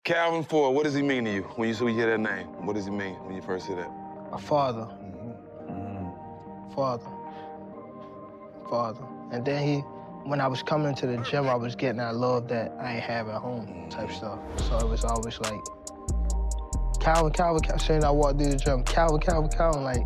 Calvin Ford, what does he mean to you when you hear that name? What does he mean when you first hear that? A father. Father. And then when I was coming to the gym, I was getting that love that I ain't have at home type stuff. So it was always like, Calvin, saying I walked through the gym, Calvin, like,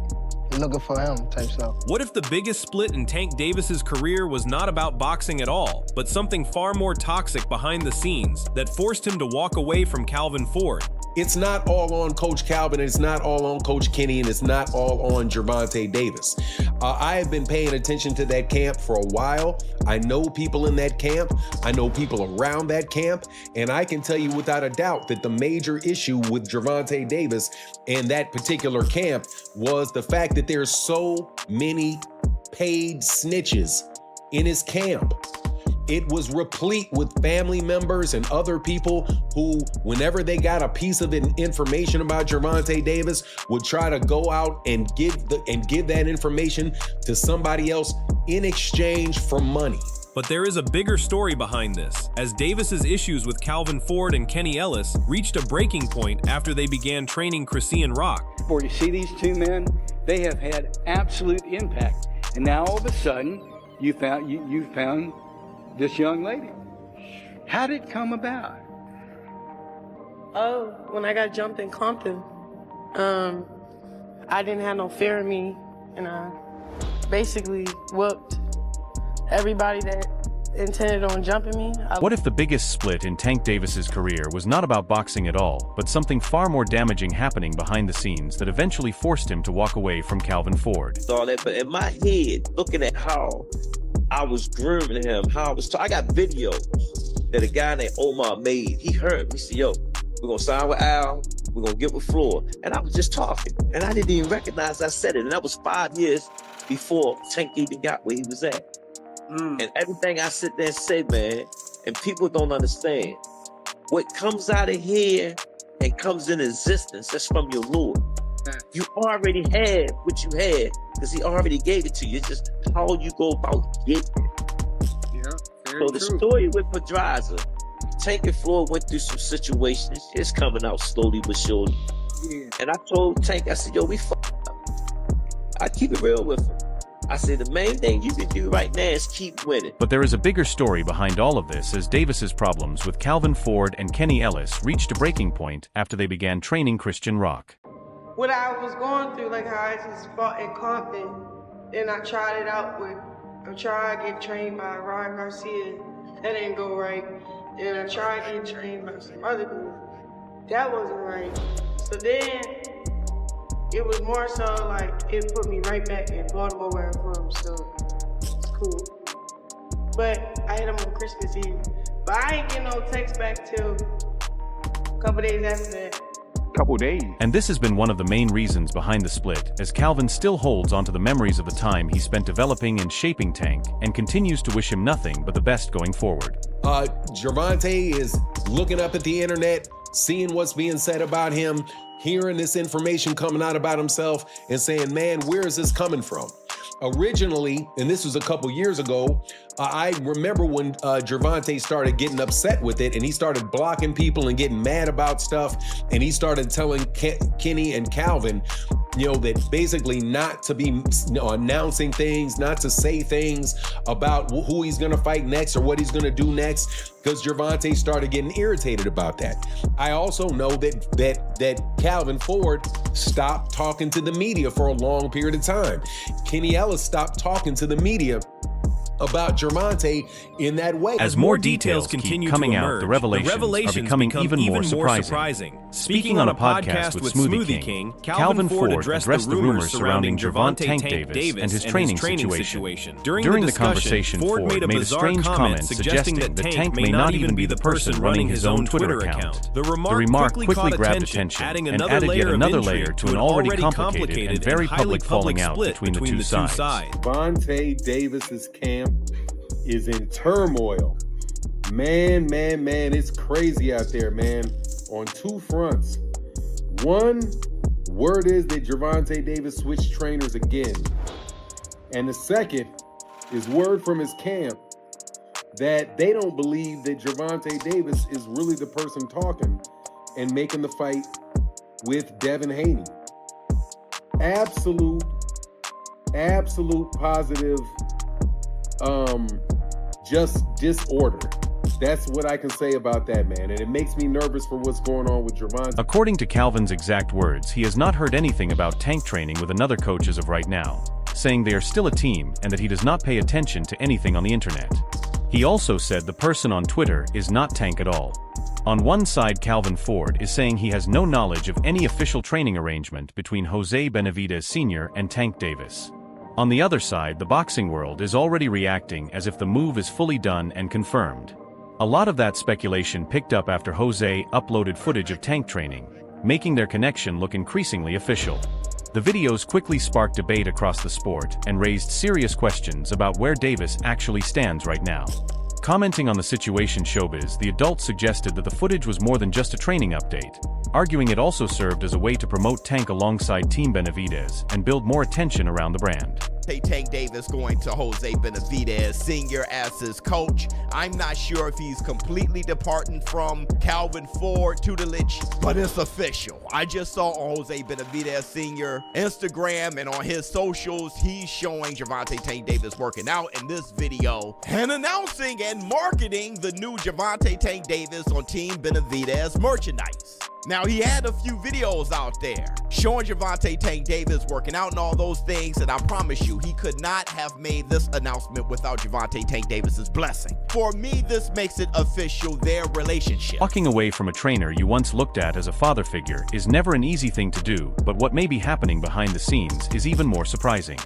looking for him type stuff. What if the biggest split in Tank Davis's career was not about boxing at all, but something far more toxic behind the scenes that forced him to walk away from Calvin Ford? It's not all on Coach Calvin, and it's not all on Coach Kenny, and it's not all on Gervonta Davis. I have been paying attention to that camp for a while. I know people in that camp. I know people around that camp. And I can tell you without a doubt that the major issue with Gervonta Davis and that particular camp was the fact that there's so many paid snitches in his camp. It was replete with family members and other people who, whenever they got a piece of information about Gervonta Davis, would try to go out and give that information to somebody else in exchange for money. But there is a bigger story behind this, as Davis's issues with Calvin Ford and Kenny Ellis reached a breaking point after they began training Christian Rock. For you see these two men, they have had absolute impact. And now all of a sudden, you found this young lady. How did it come about? Oh, when I got jumped in Compton, I didn't have no fear in me, and I basically whooped everybody that intended on jumping me. What if the biggest split in Tank Davis's career was not about boxing at all, but something far more damaging happening behind the scenes that eventually forced him to walk away from Calvin Ford? All that, but in my head, looking at how I was grooming him, I got video that a guy named Omar made. He heard me. He said, yo, we're gonna sign with Al, we're gonna get with Floyd. And I was just talking, and I didn't even recognize I said it. And that was 5 years before Tank even got where he was at. And everything I sit there and say, man, and people don't understand, what comes out of here and comes in existence, that's from your Lord. You already had what you had because he already gave it to you. It's just how you go about getting it. Yeah, so the story with Pedraza, Tank and Floyd went through some situations. It's coming out slowly but surely. Yeah. And I told Tank, I said, yo, we fucked up. I keep it real with him. I said, the main thing you can do right now is keep winning. But there is a bigger story behind all of this, as Davis's problems with Calvin Ford and Kenny Ellis reached a breaking point after they began training Christian Rock. What I was going through, like how I just fought in Compton, then I tried it out I tried to get trained by Ryan Garcia. That didn't go right. And I tried to get trained by some other people. That wasn't right. So then, it was more so like, it put me right back in Baltimore where I'm from, so it's cool. But I hit him on Christmas Eve. But I ain't get no text back till a couple days after that. And this has been one of the main reasons behind the split, as Calvin still holds onto the memories of the time he spent developing and shaping Tank, and continues to wish him nothing but the best going forward. Gervonta is looking up at the internet, seeing what's being said about him, hearing this information coming out about himself, and saying, man, where is this coming from? Originally, and this was a couple years ago, I remember when Gervonta started getting upset with it, and he started blocking people and getting mad about stuff, and he started telling Kenny and Calvin, that basically not to be announcing things, not to say things about who he's gonna fight next or what he's gonna do next, because Gervonta started getting irritated about that. I also know that Calvin Ford stopped talking to the media for a long period of time. Kenny Ellis stopped talking to the media about Gervonta in that way. As more details continue coming out, the revelations are becoming even more surprising. Speaking on a podcast with Smoothie King, Calvin Ford addressed the rumors surrounding Gervonta Tank Davis and his training situation. During the conversation, Ford made a strange comment suggesting that Tank may not even be the person running his own Twitter account. The remark quickly grabbed attention and added yet another layer to an already complicated and very public falling out between the two sides. Gervonta Davis's camp is in turmoil. Man, it's crazy out there, man, on two fronts. One, word is that Gervonta Davis switched trainers again. And the second is word from his camp that they don't believe that Gervonta Davis is really the person talking, and making the fight with Devin Haney. Absolute positive, just disorder. That's what I can say about that, man. And it makes me nervous for what's going on with Gervonta. According to Calvin's exact words, he has not heard anything about Tank training with another coach as of right now, saying they are still a team and that he does not pay attention to anything on the internet. He also said the person on Twitter is not Tank at all. On one side, Calvin Ford is saying he has no knowledge of any official training arrangement between Jose Benavidez Sr. and Tank Davis. On the other side, the boxing world is already reacting as if the move is fully done and confirmed. A lot of that speculation picked up after Jose uploaded footage of Tank training, making their connection look increasingly official. The videos quickly sparked debate across the sport and raised serious questions about where Davis actually stands right now. Commenting on the situation showbiz, the adult suggested that the footage was more than just a training update, arguing it also served as a way to promote Tank alongside Team Benavidez and build more attention around the brand. Tank Davis going to Jose Benavidez Sr. as his coach. I'm not sure if he's completely departing from Calvin Ford tutelage, but it's official. I just saw on Jose Benavidez Sr. Instagram and on his socials, he's showing Gervonta Tank Davis working out in this video and announcing and marketing the new Gervonta Tank Davis on Team Benavidez merchandise. Now, he had a few videos out there showing Gervonta Tank Davis working out and all those things, and I promise you, he could not have made this announcement without Gervonta Tank Davis's blessing. For me, this makes it official, their relationship. Walking away from a trainer you once looked at as a father figure is never an easy thing to do, but what may be happening behind the scenes is even more surprising.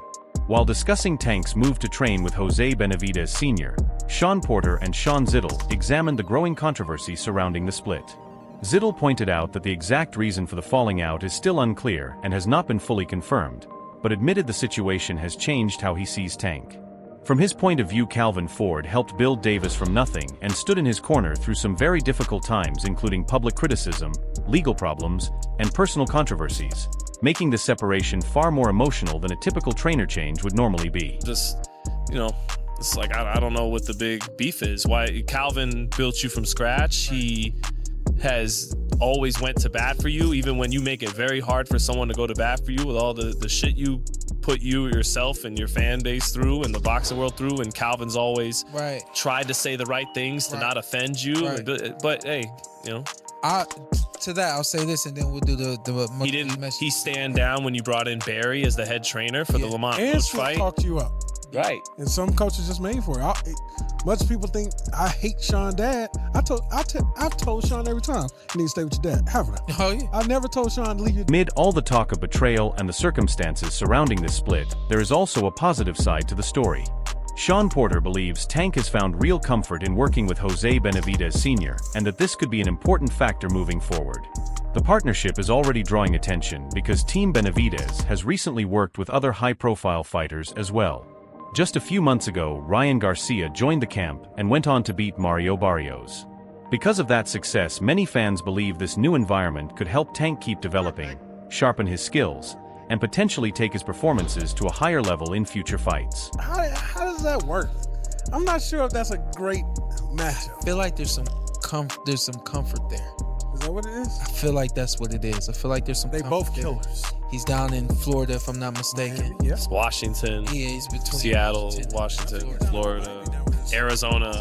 While discussing Tank's move to train with Jose Benavidez Sr., Sean Porter and Sean Zittel examined the growing controversy surrounding the split. Zittel pointed out that the exact reason for the falling out is still unclear and has not been fully confirmed, but admitted the situation has changed how he sees Tank. From his point of view, Calvin Ford helped build Davis from nothing and stood in his corner through some very difficult times, including public criticism, legal problems, and personal controversies, making the separation far more emotional than a typical trainer change would normally be. Just, it's like, I don't know what the big beef is. Why Calvin built you from scratch. He has always went to bat for you, even when you make it very hard for someone to go to bat for you with all the shit you put you yourself and your fan base through and the boxing world through, and Calvin's always tried to say the right things to not offend you. But hey, to that I'll say this, and then we'll do the he stand down when you brought in Barry as the head trainer for the Lamont Bush fight. Talked you up. Right. And some coaches just made for it. Much people think I hate Sean dad. I've told Sean every time, you need to stay with your dad, haven't I? Oh, yeah. I've never told Sean to leave your dad. Amid all the talk of betrayal and the circumstances surrounding this split, there is also a positive side to the story. Sean Porter believes Tank has found real comfort in working with Jose Benavidez Sr., and that this could be an important factor moving forward. The partnership is already drawing attention because Team Benavidez has recently worked with other high-profile fighters as well. Just a few months ago, Ryan Garcia joined the camp and went on to beat Mario Barrios. Because of that success, many fans believe this new environment could help Tank keep developing, sharpen his skills, and potentially take his performances to a higher level in future fights. How does that work? I'm not sure if that's a great matchup. I feel like there's some comfort there. Is that what it is? I feel like that's what it is. I feel like there's some comfort both there. killers. He's down in Florida, if I'm not mistaken. Yeah. It's Washington. Yeah, he's between Seattle, Washington, Florida, Arizona,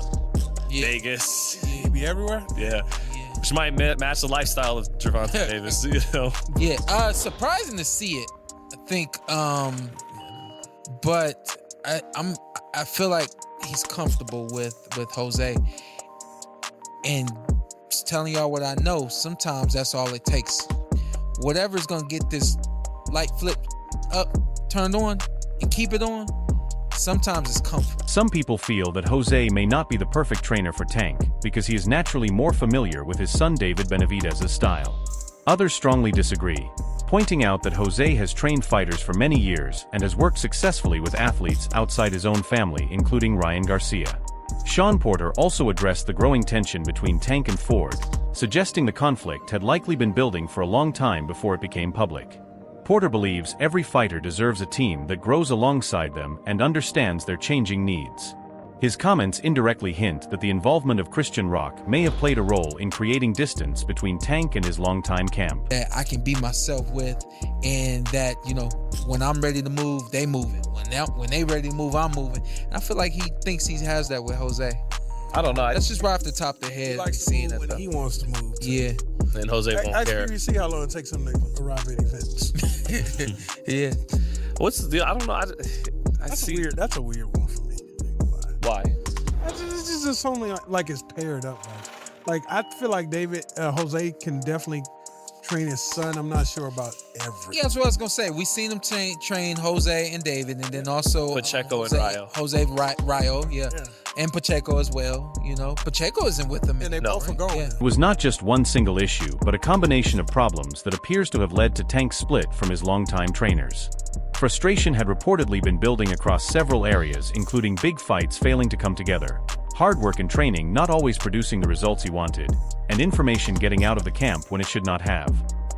Vegas. He be everywhere? Yeah. Which might match the lifestyle of Gervonta Davis, Yeah, surprising to see it, I think. But I feel like he's comfortable with Jose. And just telling y'all what I know, sometimes that's all it takes. Whatever's gonna get this light flipped up, turned on, and keep it on, sometimes it's comfort. Some people feel that Jose may not be the perfect trainer for Tank because he is naturally more familiar with his son David Benavidez's style. Others strongly disagree, pointing out that Jose has trained fighters for many years and has worked successfully with athletes outside his own family, including Ryan Garcia. Sean Porter also addressed the growing tension between Tank and Ford, suggesting the conflict had likely been building for a long time before it became public. Porter believes every fighter deserves a team that grows alongside them and understands their changing needs. His comments indirectly hint that the involvement of Christian Rock may have played a role in creating distance between Tank and his longtime camp. That I can be myself with, and that, you know, when I'm ready to move, they moving. When they ready to move, I'm moving. And I feel like he thinks he has that with Jose. I don't know. That's just right off the top of the head. He likes to move when he wants to move. Too. Yeah. And Jose won't care. I see how long it takes him to arrive at events. Yeah. What's the? I don't know. That's a weird one for me. Why? It's just only like it's paired up. Like I feel like Jose can definitely train his son. I'm not sure about everything. Yeah, that's what I was gonna say. We seen him train Jose and David, and then also Pacheco and Rayo. Jose Rayo, yeah. And Pacheco as well. You know, Pacheco isn't with them. And they both are going. Yeah. It was not just one single issue, but a combination of problems that appears to have led to Tank's split from his longtime trainers. Frustration had reportedly been building across several areas, including big fights failing to come together, hard work and training not always producing the results he wanted, and information getting out of the camp when it should not have.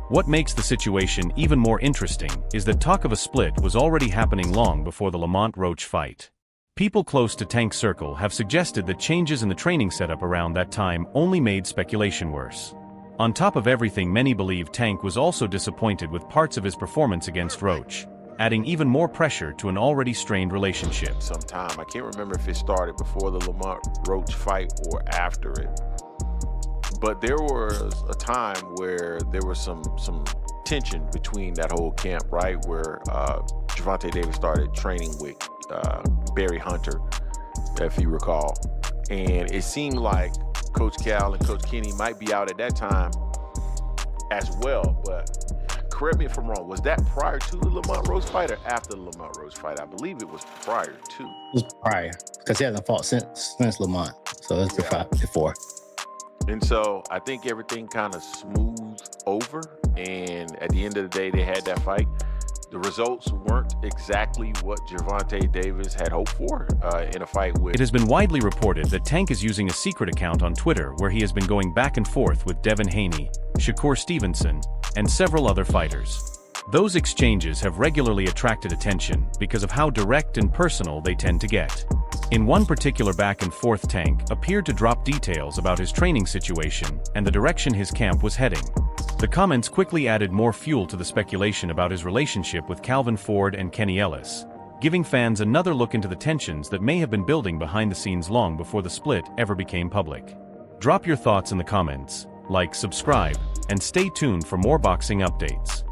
What makes the situation even more interesting is that talk of a split was already happening long before the Lamont Roach fight. People close to Tank's circle have suggested that changes in the training setup around that time only made speculation worse. On top of everything, many believe Tank was also disappointed with parts of his performance against Roach, adding even more pressure to an already strained relationship. Sometime, I can't remember if it started before the Lamont Roach fight or after it, but there was a time where there was some tension between that whole camp, right? Where Gervonta Davis started training with Barry Hunter, if you recall. And it seemed like Coach Cal and Coach Kenny might be out at that time as well, but correct me if I'm wrong, was that prior to the Lamont Roach fight or after the Lamont Roach fight? I believe it was prior to. It was prior, because he hasn't fought since Lamont, so it's before. And so I think everything kind of smoothed over, and at the end of the day, they had that fight. The results weren't exactly what Gervonta Davis had hoped for in a fight with. It has been widely reported that Tank is using a secret account on Twitter where he has been going back and forth with Devin Haney, Shakur Stevenson, and several other fighters. Those exchanges have regularly attracted attention because of how direct and personal they tend to get. In one particular back and forth, Tank appeared to drop details about his training situation and the direction his camp was heading. The comments quickly added more fuel to the speculation about his relationship with Calvin Ford and Kenny Ellis, giving fans another look into the tensions that may have been building behind the scenes long before the split ever became public. Drop your thoughts in the comments, like, subscribe, and stay tuned for more boxing updates.